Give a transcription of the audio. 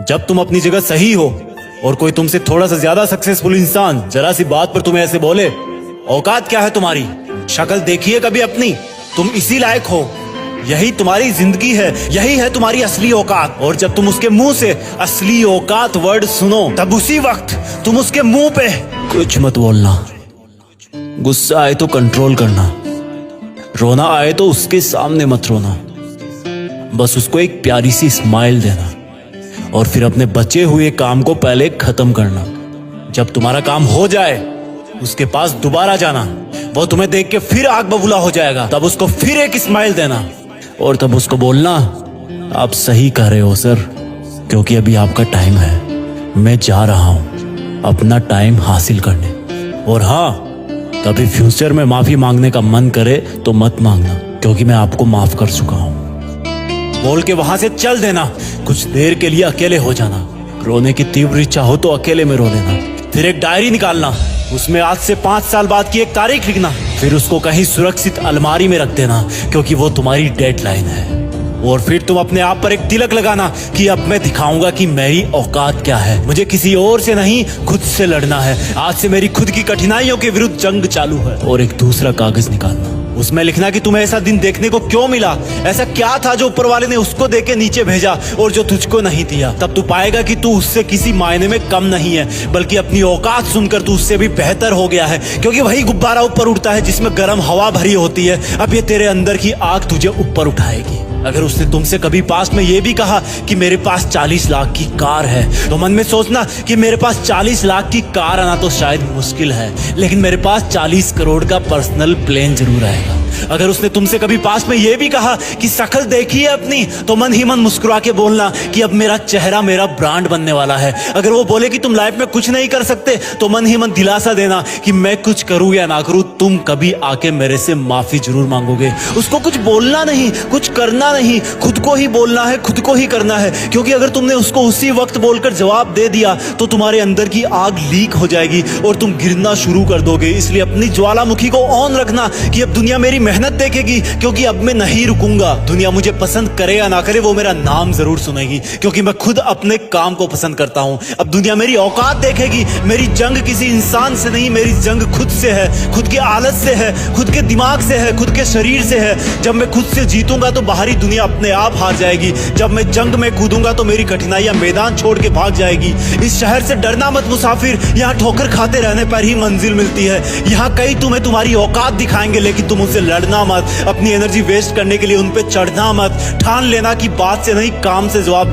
जब तुम अपनी जगह सही हो और कोई तुमसे थोड़ा सा ज्यादा सक्सेसफुल इंसान जरा सी बात पर तुम्हें ऐसे बोले, औकात क्या है तुम्हारी, शक्ल देखिए कभी अपनी, तुम इसी लायक हो, यही तुम्हारी जिंदगी है, यही है तुम्हारी असली औकात। और जब तुम उसके मुंह से असली औकात वर्ड सुनो, तब उसी वक्त तुम उसके मुंह पे कुछ मत बोलना। गुस्सा आए तो कंट्रोल करना, रोना आए तो उसके सामने मत रोना, बस उसको एक प्यारी सी स्माइल देना और फिर अपने बचे हुए काम को पहले खत्म करना। जब तुम्हारा काम हो जाए उसके पास दोबारा जाना, वो तुम्हें देख के फिर आग बबूला हो जाएगा, तब उसको फिर एक स्माइल देना और तब उसको बोलना, आप सही कह रहे हो सर, क्योंकि अभी आपका टाइम है, मैं जा रहा हूं अपना टाइम हासिल करने। और हाँ, कभी फ्यूचर में माफी मांगने का मन करे तो मत मांगना, क्योंकि मैं आपको माफ कर चुका हूं। बोल के वहां से चल देना, कुछ देर के लिए अकेले हो जाना, रोने की तीव्र इच्छा हो तो अकेले में रो लेना, फिर एक डायरी निकालना, उसमें आज से 5 साल बाद की एक तारीख लिखना, फिर उसको कहीं सुरक्षित अलमारी में रख देना, क्योंकि वो तुम्हारी डेडलाइन है। और फिर तुम अपने आप पर एक तिलक लगाना कि अब मैं दिखाऊंगा कि मेरी औकात क्या है, मुझे किसी और से नहीं खुद से लड़ना है, आज से मेरी खुद की कठिनाइयों के विरुद्ध जंग चालू है। और एक दूसरा कागज निकालना, उसमें लिखना कि तुम्हें ऐसा दिन देखने को क्यों मिला, ऐसा क्या था जो ऊपर वाले ने उसको देके नीचे भेजा और जो तुझको नहीं दिया। तब तू पाएगा कि तू उससे किसी मायने में कम नहीं है, बल्कि अपनी औकात सुनकर तू उससे भी बेहतर हो गया है, क्योंकि वही गुब्बारा ऊपर उड़ता है जिसमें गर्म हवा भरी होती है। अब ये तेरे अंदर की आग तुझे ऊपर उठाएगी। अगर उसने तुमसे कभी पास्ट में ये भी कहा कि मेरे पास 40 लाख की कार है, तो मन में सोचना कि मेरे पास 40 लाख की कार आना तो शायद मुश्किल है, लेकिन मेरे पास 40 करोड़ का पर्सनल प्लेन जरूर रहेगा। अगर उसने तुमसे कभी पास्ट में ये भी कहा कि शक्ल देखिए अपनी, तो मन ही मन मुस्कुरा के बोलना कि अब मेरा चेहरा मेरा ब्रांड बनने वाला है। अगर वो बोले कि तुम लाइफ में कुछ नहीं कर सकते, तो मन ही मन दिलासा देना कि मैं कुछ करूं या ना करूं, तुम कभी आके मेरे से माफी जरूर मांगोगे। उसको कुछ बोलना नहीं, कुछ करना नहीं, खुद को ही बोलना है, खुद को ही करना है, क्योंकि अगर तुमने उसको उसी वक्त बोलकर जवाब दे दिया तो तुम्हारे अंदर की आग लीक हो जाएगी और तुम गिरना शुरू कर दोगे। इसलिए अपनी ज्वालामुखी को ऑन रखना कि अब दुनिया मेरी मेहनत देखेगी, क्योंकि अब मैं नहीं रुकूंगा। दुनिया मुझे पसंद करे या ना करे, वो मेरा नाम जरूर सुनेगी, क्योंकि मैं खुद अपने काम को पसंद करता हूं। अब दुनिया मेरी औकात देखेगी, मेरी जंग किसी इंसान से नहीं, मेरी जंग खुद से है, खुद की आदत से है, खुद के दिमाग से है, खुद के शरीर से है। जब मैं खुद से जीतूंगा तो बाहरी दुनिया अपने आप हार जाएगी। जब मैं जंग में कूदूंगा तो मेरी कठिनाइयां मैदान छोड़ के भाग जाएगी। इस शहर से डरना मत मुसाफिर, यहाँ ठोकर खाते रहने पर ही मंजिल मिलती है। यहाँ कई तुम्हें तुम्हारी औकात दिखाएंगे, लेकिन तुम उनसे लड़ना मत, अपनी एनर्जी वेस्ट करने के लिए उन पे चढ़ना मत। ठान लेना कि बात से नहीं काम से जवाब